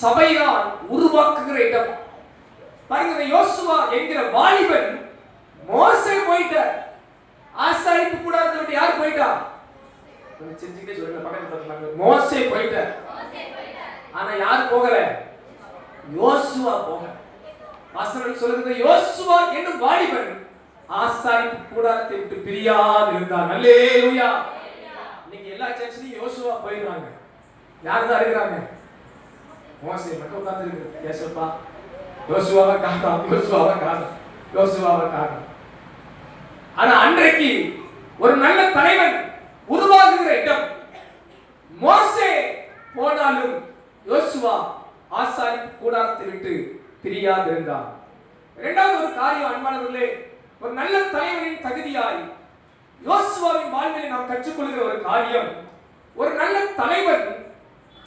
சபைதான் உருவாக்குகிற இடம். பாருங்க, யோசுவா என்கிற வாலிபன் மோசே போயிட்டார். ஆசாரிப்பு கூடாரத்தை விட்டு யார் போயிட்டா? செஞ்சுக்கிட்டே சொல்லுங்க, பக்கத்துல மோசே போயிட்டார். ஆனா யார் போகல? யோசுவா போகல. வசனம் சொல்லுது, யோசுவா என்னும் வாலிபன் ஆசாரிப்பு கூடாரத்தை விட்டு பிரியாது இருந்தார். அல்லேலூயா. நீங்க எல்லா சர்ச்சிலும் யோசுவா போயிடுறாங்க. யார் தான் இருக்கிறாங்க? மோசே மட்டும் உட்கார்ந்து இருக்கு. ஏசப்பா யோசுவாவை காணோம், யோசுவாவை காணோம், யோசுவாவை காணோம். ஆனா அன்றைக்கு ஒரு நல்ல தலைவன் உருவாகுகிற இடம். மோசே போனாலும் யோசுவா ஆசாரிப்பு கூடாரத்தை விட்டு பிரியாது இருந்தார். இரண்டாவது ஒரு காரியம் அன்பானவர்களே, ஒரு நல்ல தலைவனின் தகுதியாய் யோசுவாவின் வாழ்வில் நாம் கற்றுக்கொள்கிற ஒரு காரியம், ஒரு நல்ல தலைவன்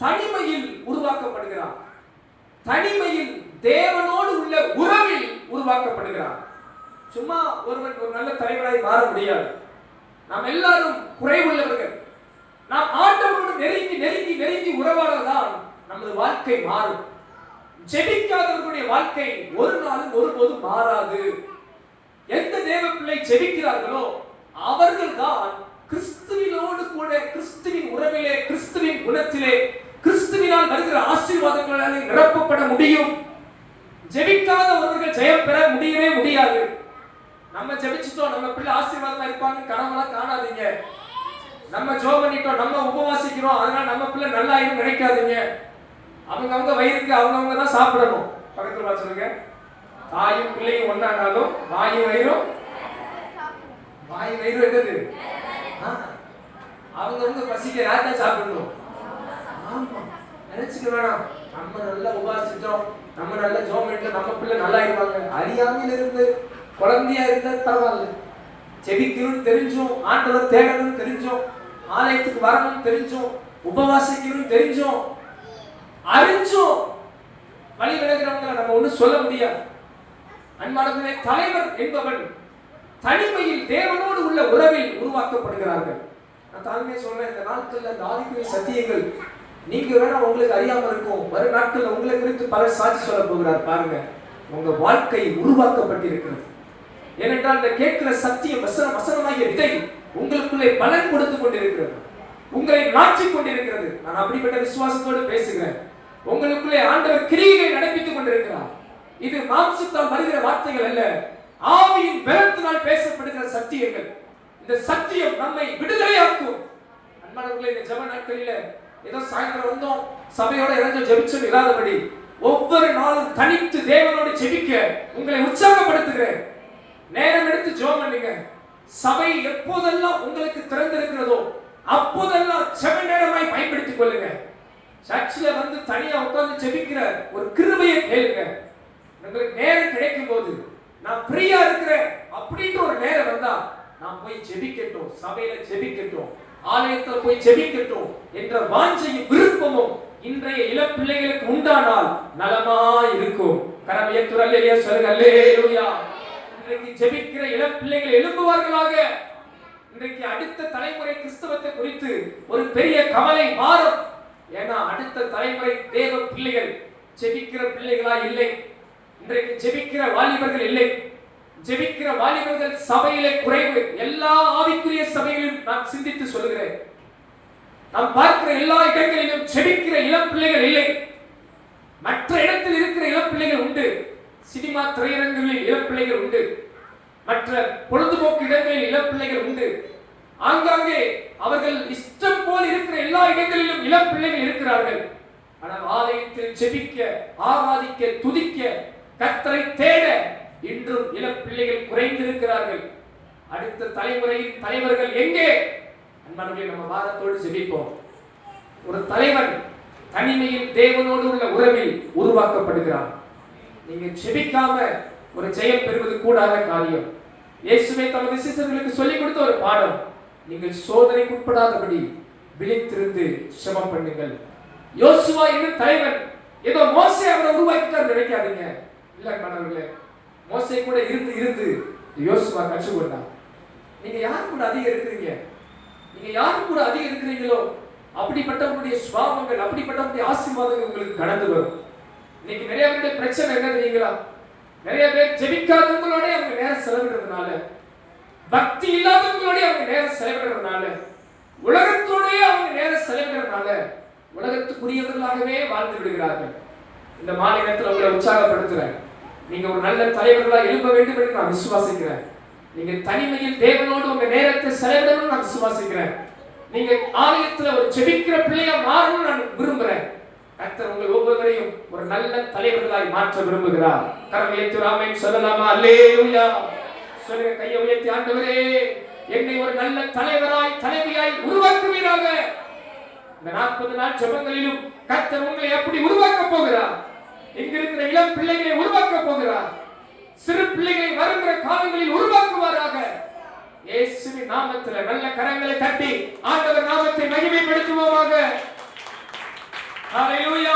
தனிமையில் உருவாக்கப்படுகிறார். தனிமையில் தேவனோடு உள்ள உறவில் உருவாக்கப்படுகிறார். சும்மா ஒருவன் ஒரு நல்ல தலைவராய் மாற முடியாது. நாம் எல்லாரும் குறைவுள்ளவர்கள். நாம் ஆண்டவரோடு நெருங்கி நெருங்கி நெருங்கி உறவாடுவதால் நமது வாழ்க்கை மாறும். ஜெபிக்காதவர்களுடைய வாழ்க்கை ஒரு நாளும் ஒருபோதும் மாறாது. எந்த தேவ பிள்ளை ஜெபிக்கிறார்களோ அவர்கள் தான் கிறிஸ்துவினோடு கூட கிறிஸ்துவின் உறவிலே, கிறிஸ்துவின் குணத்திலே, கிறிஸ்துவினால் வருகிற ஆசீர்வாதங்களால் நிரப்பப்பட முடியும். ஜெபிக்காத ஒருவர்கள் ஜெயம் பெற முடியவே முடியாது. நம்ம ஜெபிச்சிட்டோம், நம்ம பிள்ளை ஆசீர்வாதமா இருப்பாங்க கனவெல்லாம் காணாதீங்க. நம்ம ஜெபம் பண்ணிட்டோம், நம்ம உபவாசிக்கிறோம், அதனால நம்ம பிள்ளை நல்லா இருக்கும் நினைக்காதீங்க. அவங்க வயிறுக்கு அவங்க தான் சாப்பிடணும். பக்கத்துல பார்த்து சொல்லுங்க, தாயும் பிள்ளையும் ஒன்னானாலும் வாயும் வயிறும் என்னது? அவங்க பசிக்க யார்தான் சாப்பிடணும்? நினைச்சுக்க வேணாம். நம்ம நல்லா உபாசிச்சோம், நம்ம நல்லா ஜெபம் பண்ணிட்டோம், நம்ம பிள்ளை நல்லா இருப்பாங்க. அறியாமையில இருந்து குழந்தையா இருந்தா பரவாயில்ல. செபிக்கணும்னு தெரிஞ்சோம், ஆண்டவர் தேடணும்னு தெரிஞ்சோம், ஆலயத்துக்கு வரணும்னு தெரிஞ்சோம், உபவாசிக்கணும்னு தெரிஞ்சோம், அறிஞ்சோம், வழி விலகிறவங்களை நம்ம ஒண்ணு சொல்ல முடியாது. அன்பானவர்களே, தலைவர் என்பவன் தனிமையில் தேவனோடு உள்ள உறவில் உருவாக்கப்படுகிறார்கள். நான் தாழ்மையை சொல்றேன், இந்த நாட்கள்ல இந்த ஆவிக்குரிய சத்தியங்கள் நீங்க வேணா உங்களுக்கு அறியாம இருக்கும். வரும் நாட்கள்ல உங்களை குறித்து பல சாட்சி சொல்ல போகிறார். பாருங்க, உங்க வாழ்க்கை உருவாக்கப்பட்டிருக்கிறது. ஏனென்றால் இந்த கேட்கிற சத்தியம் வசனமாகிய விதை உங்களுக்குள்ளே பலன் கொடுத்து கொண்டிருக்கிறது, உங்களை மாற்றிக் கொண்டிருக்கிறது. நான் அப்படிப்பட்ட விசுவாசத்தோடு பேசுகிறேன். உங்களுக்குள்ளே ஆண்டவர் கிரியைகளை நடப்பித்துக் கொண்டிருக்கிறார். இது மாம்சத்தால் வருகிற வார்த்தைகள் அல்ல, ஆவியின் பலத்தினால் பேசப்படுகிற சத்தியங்கள். இந்த சத்தியம் நம்மை விடுதலையாக்கும். அன்பானவர்களே, இந்த ஜெப நாட்களில ஏதோ சாயந்தரம் வந்தோம் சபையோட இறந்து ஜெபிச்சோம் இல்லாதபடி ஒவ்வொரு நாளும் தனித்து தேவனோடு ஜெபிக்க உங்களை உற்சாகப்படுத்துகிறேன். நேரம் எடுத்து ஜெபம் பண்ணுங்க. சபை எப்போதெல்லாம் உங்களுக்கு திறந்திருக்கிறதோ அப்போதெல்லாம் ஜெப நேரமாய் பயன்படுத்திக் கொள்ளுங்க. சர்ச்சில் வந்து தனியா உட்கார்ந்து ஜெபிக்கிற ஒரு கிருபையை கேளுங்க. உங்களுக்கு நேரம் கிடைக்கும் போது நான் ஃப்ரீயா இருக்கிறேன் அப்படின்ற ஒரு நேரம் வந்தா நான் போய் ஜெபிக்கட்டும், சபையில ஜெபிக்கட்டும், ஆலயத்துல போய் ஜெபிக்கட்டும் என்ற வாஞ்சையும் விருப்பமும் இன்றைய இளம் பிள்ளைகளுக்கு உண்டானால் நலமா இருக்கும். கரமையத்துறல்லையா சொல்லுங்க அல்லேலூயா. இன்றைக்கு ஜெபிக்கிற இளம் பிள்ளைகள் எழும்புவார்களாக. இன்றைக்கு அடுத்த தலைமுறை கிறிஸ்தவத்தை குறித்து ஒரு பெரிய கவலை மாறும். ஏன்னா அடுத்த தலைமுறை தேவ பிள்ளைகள் ஜெபிக்கிற பிள்ளைகளா இல்லை. இன்றைக்கு ஜெபிக்கிற வாலிபர்கள் இல்லை. ஜெபிக்கிற வாலிபர்கள் சபையிலே குறைவு. எல்லா ஆவிக்குரிய சபைகளிலும் நான் சிந்தித்து சொல்கிறேன், நாம் பார்க்கிற எல்லா இடங்களிலும் ஜெபிக்கிற இளம் பிள்ளைகள் இல்லை. மற்ற இடத்தில் இருக்கிற இளம் பிள்ளைகள் உண்டு. சினிமா திரையரங்குகளில் இளம் பிள்ளைகள் உண்டு, மற்ற பொழுதுபோக்கு இடங்களில் இளம் பிள்ளைகள் உண்டு. ஆங்காங்கே அவர்கள் இஷ்டம் போல் இருக்கிற எல்லா இடங்களிலும் இளம் பிள்ளைகள் இருக்கிறார்கள். ஆனால் ஆலயத்தில் ஜெபிக்க, ஆராதிக்க, துதிக்க, கர்த்தரை தேட இன்றும் இளம் பிள்ளைகள் குறைந்திருக்கிறார்கள். அடுத்த தலைமுறையின் தலைவர்கள் எங்கே? அன்பானவர்களே, நம்ம வாரத்தோடு ஜெபிப்போம். ஒரு தலைவன் தனிமையில் தேவனோடு உள்ள உறவில் உருவாக்கப்படுகிறான். நீங்க ஜெபிக்காம ஒரு ஜெயம் பெறுவது கூடாத காரியம். இயேசுவே தமது சீசர்களுக்கு சொல்லிக் கொடுத்த ஒரு பாடம், நீங்கள் சோதனைக்கு உட்படாதபடி விழித்திருந்து ஜெபம் பண்ணுங்கள். யோசுவா என்னும் தலைவன் ஏதோ மோசே அவரை உருவாக்கிட்டார் நினைக்காதீங்க. இல்ல மாணவர்களே, மோசே கூட இருந்து இருந்து யோசுவா கற்றுக்கொண்டார். நீங்க யாரு கூட அதிகம் இருக்கிறீங்க? நீங்க யாரு கூட அதிகம் இருக்கிறீங்களோ அப்படிப்பட்டவங்களுடைய சுபாவங்கள், அப்படிப்பட்டவங்களுடைய ஆசீர்வாதங்கள் உங்களுக்கு கடந்து வரும். இன்னைக்கு நிறைய பேருடைய பிரச்சனை என்ன தெரியுங்களா? நிறைய பேர் ஜெபிக்காதவங்களோட அவங்க நேரம் செலவிடுறதுனால, பக்தி இல்லாதவங்களோட அவங்க நேரம் செலவிடுறதுனால, உலகத்தோடய அவங்க நேரம் செலவிடுறதுனால உலகத்துக்குரியவர்களாகவே வாழ்ந்து விடுகிறார்கள். இந்த மாலை நேரத்தில் உங்களை உற்சாகப்படுத்துறேன். நீங்க ஒரு நல்ல தலைவர்களாக எழும்ப வேண்டும் என்று நான் விசுவாசிக்கிறேன். நீங்க தனிமையில் தேவனோடு உங்க நேரத்தை செலவிடணும்னு நான் விசுவாசிக்கிறேன். நீங்க ஆலயத்துல ஒரு ஜெபிக்கிற பிள்ளையா மாறணும்னு நான் விரும்புறேன். கர்த்தர் உங்கள் ஒவ்வொருவரையும் ஒரு நல்ல தலைவர்களாய் மாற்ற விரும்புகிறார். கரம் உயர்த்தி ஆமென் சொல்லலாமா? அல்லேலூயா சொல்லுங்க. கையை உயர்த்தி, ஆண்டவரே என்னை ஒரு நல்ல தலைவராய் தலைவியாய் உருவாக்குவீராக. இந்த 40 நாள் ஜெபங்களிலும் கர்த்தர் உங்களை எப்படி உருவாக்க போகிறார்? இங்கிருக்கிற இளம் பிள்ளைகளை உருவாக்க போகிறார். சிறு பிள்ளைகளை வருகிற காலங்களில் உருவாக்குவாராக. இயேசுவின் நாமத்தில் நல்ல கரங்களை தட்டி ஆண்டவர் நாமத்தை மகிமைப்படுத்துவோமாக. ஹalleluya.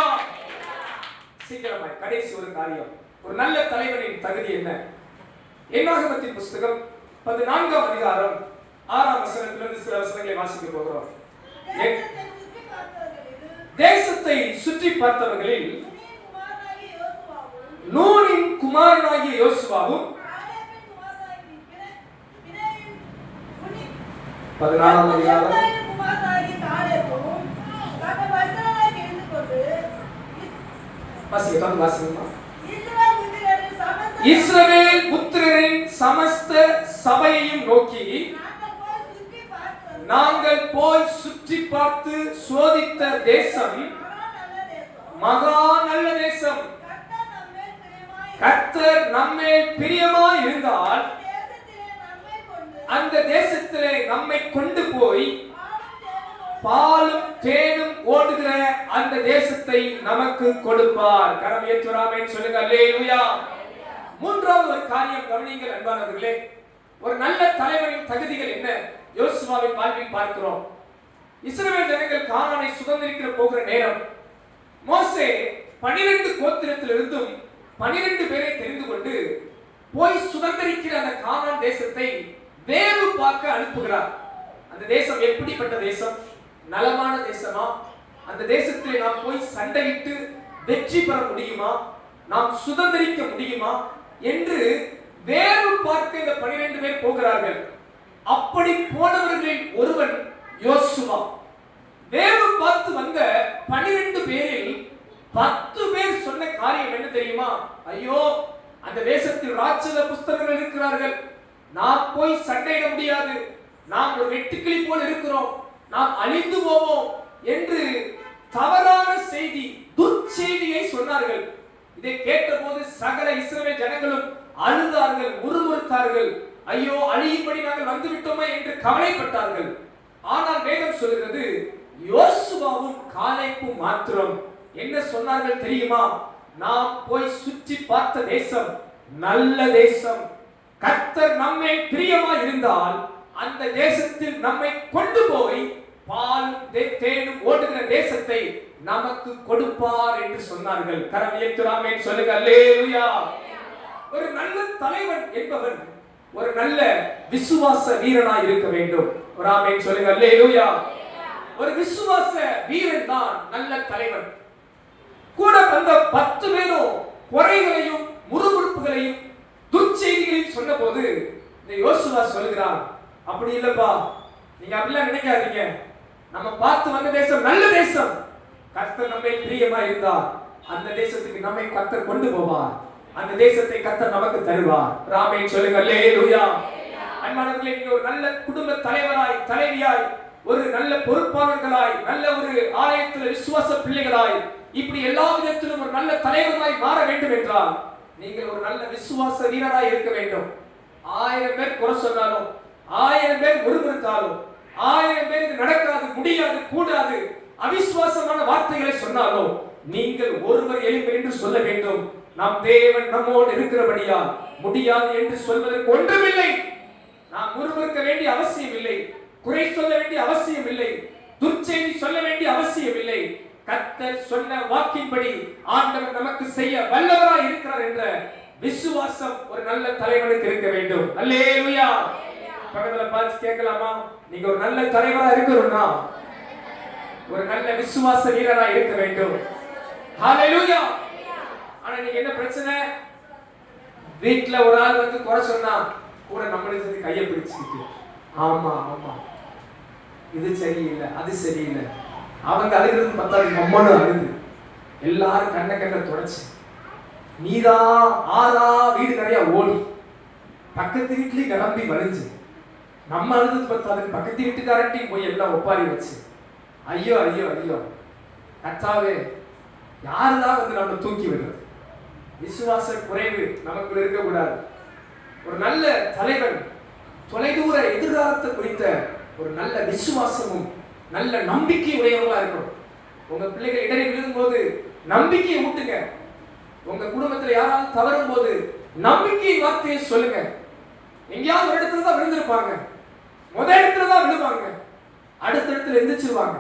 சீக்கிரமாய் கடைசி ஒரு காரியம். ஒரு நல்ல தலைவனின் தகுதி என்ன? என்னாகமத்தின் புத்தகம் 14ஆம் அதிகாரம் 6ஆம் வசனத்திலிருந்து சில வசனங்களை வாசிக்க போகிறோம். தேசத்தை சுற்றி பார்த்தவர்களில் நூனின் குமாரனாகிய யோசுவாவும் 14ஆம் அதிகாரம் இஸ்ரவேல் புத்திரரின் சமஸ்த சபையையும் நோக்கி, நாங்கள் போய் சுற்றி பார்த்து சோதித்த தேசம் மகா நல்ல தேசம். கர்த்தர் நம்மேல் பிரியமாய் இருந்தால் அந்த தேசத்திலே நம்மை கொண்டு போய் பாலும் தேனும் ஓடுகிற அந்த தேசத்தை நமக்கு கொடுப்பார். கரம் உயர்த்தி ஆமென் சொல்லுங்க. அல்லேலூயா. மூன்றாவது ஒரு காரியம் கவனியுங்கள் அன்பானவர்களே. ஒரு நல்ல தலைவரின் தகுதிகள் என்ன? யோசுவாவின் வாழ்வில் பார்க்கிறோம். இஸ்ரவேல் ஜனங்கள் கானானை சுதந்திரிக்க போகிற நேரம் மோசே 12 கோத்திரத்திலிருந்தும் 12 பேரை தெரிந்து கொண்டு போய் சுதந்திரிக்கிற அந்த கானான் தேசத்தை வேவு பார்க்க அனுப்புகிறார். அந்த தேசம் எப்படிப்பட்ட தேசம்? நலமான தேசமா? அந்த தேசத்திலே நாம் போய் சண்டையிட்டு வெற்றி பெற முடியுமா? நாம் சுதந்திரிக்க முடியுமா என்று வேவு பார்க்க இந்த 12 பேர் போகிறார்கள். அப்படி போனவர்களில் ஒருவன் யோசுவா. வேவு பார்த்து வந்த 12 பேரில் 10 பேர் சொன்ன காரியம் என்ன தெரியுமா? ஐயோ, அந்த தேசத்தில் ராட்சத புஸ்தகங்கள் இருக்கிறார்கள், நாம் போய் சண்டையிட முடியாது, நாம் ஒரு வெட்டுக்கிளி போல் இருக்கிறோம், நாம் அழிந்து போவோம் என்று தவறான செய்தி, துர்ச்செய்தியை சொன்னார்கள். இதை கேட்டபோது சகல இஸ்ரவேல் ஜனங்களும் அழுதார்கள், முறுமுறுத்தார்கள். ஐயோ, அழியும்படி நாங்கள் வந்துவிட்டோமே என்று கவலைப்பட்டார்கள். ஆனால் வேதம் சொல்கிறது, யோசுவாவும் காலேபும் மாத்திரம் என்ன சொன்னார்கள் தெரியுமா? நாம் போய் சுற்றி பார்த்த தேசம் நல்ல தேசம். கர்த்தர் நம்மை பிரியமா இருந்தால் அந்த தேசத்தில் நம்மை கொண்டு போய் பால் தேனும் ஓடுகிற தேசத்தை நமக்கு கொடுப்பார் என்று சொன்னார்கள். கரம் உயர்த்தி ஆமென் சொல்லுங்க. அல்லேலூயா. ஒரு நல்ல தலைவன் என்பவன் ஒரு நல்ல விசுவாச வீரனாய் இருக்க வேண்டும். ஒரு ஆமென் சொல்லுங்க. அல்லேலூயா. ஒரு விசுவாச வீரன் தான் நல்ல தலைவன். கூட வந்த 10 பேரும் குறைகளையும் முறுமுறுப்புகளையும் துர்ச்செய்திகளையும் சொன்னபோது இந்த யோசுவா சொல்கிறான், அப்படி இல்லப்பா, நீங்க அப்படிலாம் நினைக்காதீங்க, நம்ம பார்த்து வந்த தேசம் நல்ல தேசம். கர்த்தர் நம்மை பிரியமா இருந்தார் அந்த தேசத்துக்கு நம்மை கர்த்தர் கொண்டு போவார், அந்த தேசத்தை கர்த்தர் நமக்கு தருவார். ஆமென் சொல்லுங்க. அல்லேலூயா. அன்பானவர்களே, நீங்க ஒரு நல்ல குடும்ப தலைவராய் தலைவியாய் ஒரு நல்ல பொறுப்பாளர்களாய் நல்ல ஒரு ஆலயத்தில் விசுவாச பிள்ளைகளாய் இப்படி எல்லா விதத்திலும் ஒரு நல்ல தலைவராய் மாற வேண்டும் என்றால் நீங்கள் ஒரு நல்ல விசுவாச வீரராய் இருக்க வேண்டும். 1000 பேர் குறை சொன்னாலும், 1000 பேர் முறுமுறுத்தாலும், 1000 பேர் இது நடக்காது, முடியாது, கூடாது, அவிசுவாசமான வார்த்தைகளை சொன்னாலும் நீங்கள் ஒருவர் எழும்பி என்று சொல்ல வேண்டும், நம் தேவன் நம்மோடு இருக்கிறபடியா முடியாது என்று சொல்வதற்கு ஒன்றுமில்லை. நாம் முறுமுறுக்க வேண்டிய அவசியம் இல்லை, குறை சொல்ல வேண்டிய அவசியம் இல்லை, துர்ச்செய்தி சொல்ல வேண்டிய அவசியம் இல்லை. கர்த்தர் சொன்ன வாக்கின்படி ஆண்டவர் நமக்கு செய்ய வல்லவராய் இருக்கிறார் என்ற விசுவாசம் ஒரு நல்ல தலைவனுக்கு இருக்க வேண்டும். அல்லேலூயா. பக்கத்துல பார்த்து கேட்கலாமா, நீங்க ஒரு நல்ல தலைவரா இருக்கணும்னா ஒரு நல்ல விசுவாச வீரனா இருக்க வேண்டும். ஹalleluya. ஆனா நீங்க என்ன பிரச்சனை? வீட்ல ஒரு ஆள் வந்து குறை சொன்னா கூட நம்மளுக்கு வந்து கையை பிடிச்சிட்டு ஆமா ஆமா இது சரியில்லை அது சரியில்லை. அவங்க அழுகிறது பார்த்தா நம்மனு அழுது எல்லாரும் கண்ண தொடச்சு நீரா ஆறா வீடு நிறைய ஓடி பக்கத்து வீட்லயும் கிளம்பி வலிஞ்சு நம்ம அழுது பார்த்தாலும் பக்கத்து வீட்டுக்காரட்டையும் போய் எல்லாம் ஒப்பாரி வச்சு ஐயோ ஐயோ ஐயோ கர்த்தாவே யாருதான் வந்து நம்ம தூக்கி விடுறது? விசுவாச குறைவு நமக்குள்ள இருக்கக்கூடாது. ஒரு நல்ல தலைவன் தொலைதூர எதிர்காலத்தை குறித்த ஒரு நல்ல விசுவாசமும் நல்ல நம்பிக்கை உடையவங்களா இருக்கணும். உங்க பிள்ளைகள் இடறி விழும் போது நம்பிக்கையை ஊட்டுங்க. உங்க குடும்பத்துல யாராவது தவறும் போது நம்பிக்கை வார்த்தையை சொல்லுங்க. எங்கேயாவது ஒரு இடத்துல தான் விழுந்திருப்பாங்க, முதல் இடத்துல தான் விழுவாங்க, அடுத்த இடத்துல எந்திரிச்சிருவாங்க.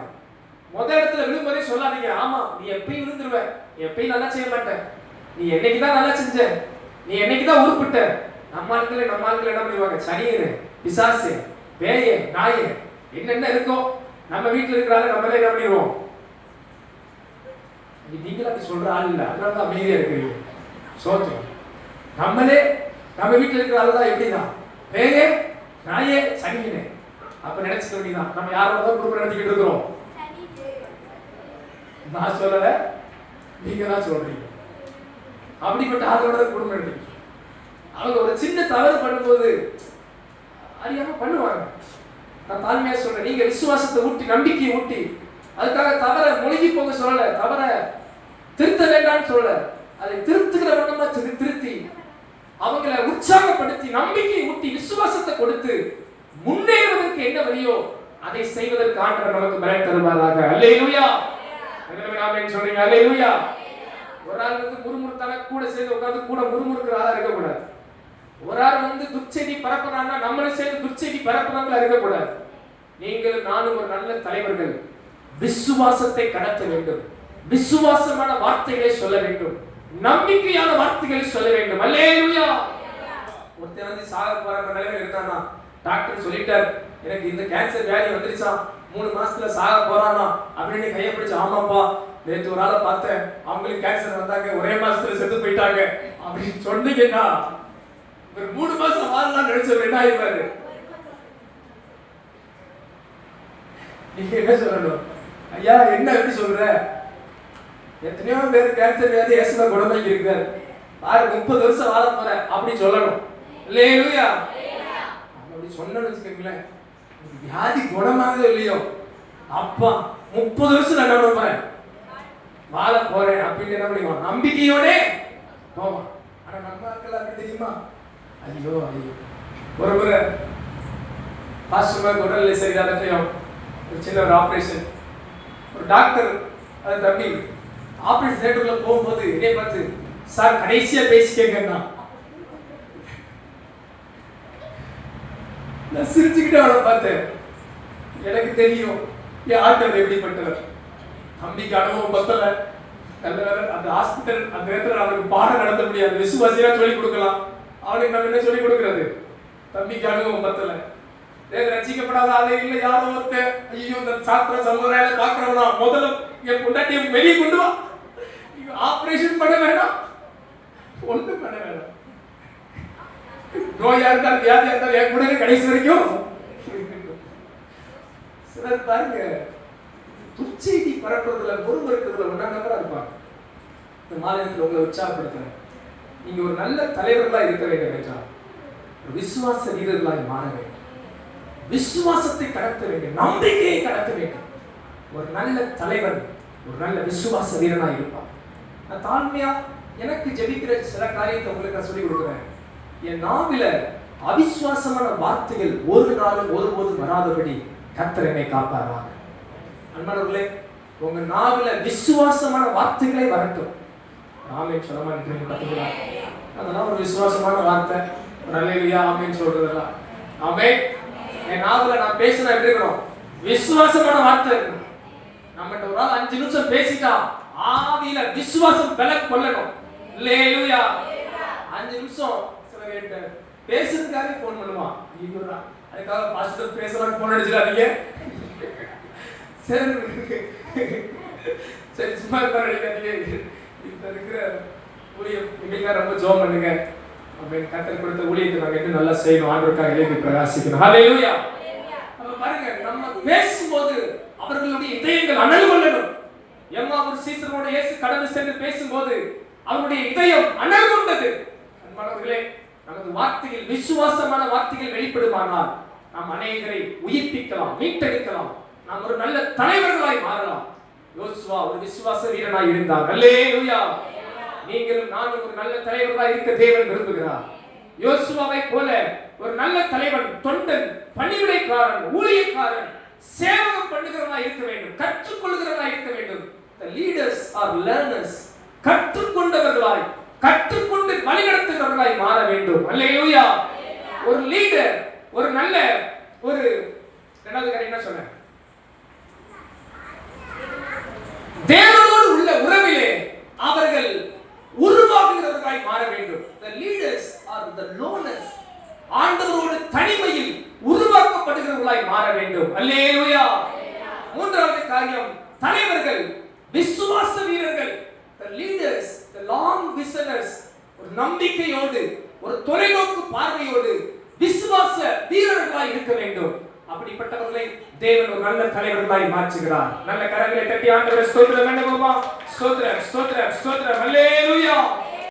முதல் இடத்துல விழும்போதே சொல்லாதீங்க ஆமா நீ எப்பயும் விழுந்துருவ, எப்பயும் நல்லா செய்ய மாட்ட, நீ என்னைக்குதான் நல்லா செஞ்ச, நீ என்னைக்குதான் உருப்பிட்ட. நம்ம ஆட்கள் என்ன பண்ணுவாங்க? சனியனு பிசாசு பேய நாய என்னென்ன இருக்கோ நம்ம வீட்டுல இருக்கிறாங்க நம்மளே என்ன பண்ணிடுவோம்? நீங்களும் அப்படி சொல்ற ஆள் இல்லை, அதனாலதான் அமைதியா இருக்கிறீங்க. சோத்திரம். நம்மளே நம்ம வீட்டுல இருக்கிற ஆள் தான் எப்படிதான் பேய நாயே சனியனு அப்ப நினைச்சுக்க வேண்டியதான். நம்ம யாரோட குடும்பம் நடத்திக்கிட்டு இருக்கிறோம்? நான் சொல்லல, நீங்க தான் சொல்றீங்க. அப்படிப்பட்ட ஆளோட குடும்பம் நடத்தி அவங்க ஒரு சின்ன தவறு பண்ணும்போது அறியாம பண்ணுவாங்க. நான் தாழ்மையா சொல்றேன், நீங்க விசுவாசத்தை ஊட்டி நம்பிக்கையை ஊட்டி அதுக்காக தவற மொழிகி போக சொல்லல, தவற திருத்த வேண்டாம்னு சொல்லல, அதை திருத்துகிற வண்ணமா திருத்தி அவங்களை உற்சாகப்படுத்தி நம்பிக்கையை ஊட்டி விசுவாசத்தை கொடுத்து முன்னேறுவதற்கு என்ன வழியோ அதை செய்வதற்கு ஆண்டவர் நமக்கு பலன் தருவாராக. அல்லேலூயா. ஆமென் சொல்றீங்க? அல்லேலூயா. ஒரு ஆள் வந்து முறுமுறுத்தான கூட சேர்ந்து உட்கார்ந்து கூட முறுமுறுக்கிற ஆளா இருக்கக்கூடாது. ஒரு ஆள் வந்து துர்ச்செய்தி பரப்புறான்னா நம்மளும் சேர்ந்து துர்ச்செய்தி பரப்புறவங்களா இருக்கக்கூடாது. நீங்கள் நானும் ஒரு நல்ல தலைவர்கள் விசுவாசத்தை கடத்த வேண்டும், விசுவாசமான வார்த்தைகளை சொல்ல வேண்டும், நம்பிக்கையான வார்த்தைகளை சொல்ல வேண்டும். அல்லேலூயா. ஒருத்தர் வந்து சாக போற நிலைமையில இருந்தானா டாக்டர் சொல்லிட்டார் எனக்கு இந்த கேன்சர் வியாதி வந்துருச்சா 3 மாசத்துல சாக போறானா அப்படின்னு கையை பிடிச்சு ஆமாப்பா நேற்று ஒரு ஆளை பார்த்தேன் அவங்களுக்கு கேன்சர் வந்தாங்க ஒரே மாசத்துல செத்து போயிட்டாங்க அப்படின்னு சொன்னீங்கன்னா ஒரு 3 மாசம் வாழலாம் நினைச்சவர் என்ன ஆயிடுவாரு? நீங்க என்ன சொல்லணும்? ஐயா என்ன எப்படி சொல்ற? எத்தனையோ பேர் கேன்சர் வியாதி ஏசுனா குணமாக்கி இருக்காரு, பாரு 30 வருஷம் வாழ போற அப்படி சொல்லணும். அல்லேலூயா. அப்படி சொன்னேன்னு வச்சுக்கோங்களேன், வியாதி குணமாகவே இல்லையோ அப்பா 30 வருஷம் நான் என்ன போறேன் வாழ போறேன் அப்படின்னு என்ன பண்ணுவோம்? நம்பிக்கையோட போவான். ஆனா நம்ம ஆட்கள் அப்படி தெரியுமா? ஐயோ ஐயோ. ஒரு முறை பாஸ்டர் உடல்நிலை சரியில்லாதப்பையும் ஒரு சின்ன ஒரு ஆபரேஷன், ஒரு டாக்டர் அது தம்பி ஆபரேஷன் தியேட்டருக்குள்ள போகும்போது இதே பார்த்து சார் கடைசியா பேசிக்கேங்கன்னா நான் சிரிச்சுக்கிட்டே அவளை பார்த்தேன். எனக்கு தெரியும் என் ஆட்கள் எப்படிப்பட்டவர். தம்பிக்கு அனுபவம் பத்தல, அந்த ஹாஸ்பிட்டல் அந்த நேரத்தில் அவனுக்கு பாடம் நடத்த முடியாது, விசுவாசியா சொல்லிக் கொடுக்கலாம், அவனுக்கு நம்ம என்ன சொல்லிக் கொடுக்கறது? தம்பிக்கு அனுபவம் பத்தல. ரசிக்கப்படாத ஆளே இல்லை யாரோ ஒருத்த ஐயோ இந்த சாத்திர சமுதாயில பாக்குறவனா முதல்ல என் பொண்டாட்டியை வெளியே கொண்டு வா, ஆபரேஷன் பண்ண வேண்டாம், ஒன்றும் பண்ண வேண்டாம், நோயா இருந்தாலும் வியாதியா இருந்தாலும் என் கூட கடைசி வரைக்கும். சிலர் பாருங்க துர்ச்செய்தி பரப்புறதுல முறுமுறுக்கிறதுல ஒன்றா நம்பரா இருப்பாங்க. இந்த மாநிலத்தில் உங்களை உற்சாகப்படுத்துறேன், நீங்க ஒரு நல்ல தலைவர்களா இருக்க வேண்டும் என்றால் ஒரு விசுவாச வீரர்களாக மாற வேண்டும், விசுவாசத்தை கடத்த வேண்டும், நம்பிக்கையை கடத்த வேண்டும். ஒரு நல்ல தலைவன் ஒரு நல்ல விசுவாச வீரனா இருப்பான். நான் தாழ்மையா எனக்கு ஜெபிக்கிற சில காரியத்தை உங்களுக்கு நான் சொல்லிக் கொடுக்குறேன். என் நாவில அவிசுவாசமான வார்த்தைகள் ஒரு நாளும் ஒருபோதும் வராதபடி கர்த்தர் என்னை காப்பாராக. அன்பானவர்களே, உங்க நாவில விசுவாசமான வார்த்தைகளே வரட்டும். ஆமென் சொல்ல மாட்டேங்கிறீங்க பார்த்தீங்களா? அதெல்லாம் ஒரு விசுவாசமான வார்த்தை. ஒரு அல்லேலூயா ஆமென் சொல்றதெல்லாம் ஆமென். என் நாவில நான் பேசினா எப்படி இருக்கணும்? விசுவாசமான வார்த்தை இருக்கணும். நம்மகிட்ட ஒரு ஆள் 5 நிமிஷம் பேசிட்டா ஆவியில விசுவாசம் பல கொள்ளணும். அல்லேலூயா. 5 நிமிஷம் சில பேசுறதுக்காக போன் பண்ணுவான், அதுக்காக பாஸ்டர் பேசுறான்னு போன் அடிச்சிடாதீங்க. சரி சும்மா இருப்பாரு. இப்ப இருக்கிற ஊழியம் எங்களுக்காக ரொம்ப ஜெபம் பண்ணுங்க. அப்படின்னு கர்த்தர் கொடுத்த ஊழியத்தை நாங்க இன்னும் நல்லா செய்யணும். ஆண்டவருக்காக எழுப்பி பிரகாசிக்கணும். ஹல்லேலூயா. அப்ப பாருங்க, நம்ம பேசும்போது அவர்களுடைய இதயங்கள் அனல் கொள்ளணும். எம்மாவூர் சீசரோட இயேசு கடந்து சென்று பேசும்போது அவருடைய இதயம் அனல் கொண்டது. அன்பானவர்களே, நமது வார்த்தையில் விசுவாசமான வார்த்தைகள் வெளிப்படுமானால் நாம் அநேகரை உயிர்ப்பிக்கலாம், மீட்டெடுக்கலாம். நாம் ஒரு நல்ல தலைவர்களாய் மாறலாம். யோசுவா ஒரு விசுவாச வீரனாய் இருந்தார். அல்லேலூயா. நீங்களும் நானும் ஒரு நல்ல தலைவராய் இருக்க தேவன் விரும்புகிறார். யோசுவாவை போல ஒரு நல்ல தலைவன், தொண்டன், பணிவிடைக்காரன், ஊழியக்காரன், சேவகம் பண்ணுகிறவனாய் இருக்க வேண்டும், கற்றுக்கொள்கிறவனாய் இருக்க வேண்டும். The leaders are learners. கற்றுக்கொண்டவர்களாய், கற்றுக்கொண்டு வழிநடத்துகிறவர்களாய் மாற வேண்டும். அல்லேலூயா. ஒரு லீடர், ஒரு நல்ல ஒரு இரண்டாவது காரியம் என்ன சொன்னேன்? தேவனோடு உள்ள உறவிலே அவர்கள் உருவாக்குகிறவர்களாய் மாற வேண்டும். The leaders are the loners. ஆண்டவரோடு தனிமையில் உருவாக்கப்படுகிறவர்களாய் மாற வேண்டும். அல்லேலூயா. மூன்றாவது காரியம், தலைவர்கள் விசுவாச வீரர்கள். The leaders, the long visioners. ஒரு நம்பிக்கையோடு, ஒரு தொலைநோக்கு பார்வையோடு விசுவாச வீரர்களாய் இருக்க வேண்டும். அப்படிப்பட்டவர்களை தேவன் ஒரு நல்ல தலைவர்களாய் மாற்றுகிறார். நல்ல கரங்களை தட்டி ஆண்டவரை ஸ்தோத்திரம் பண்ணுவோமா? ஸ்தோத்திரம், ஸ்தோத்திரம், ஸ்தோத்திரம். அல்லேலூயா.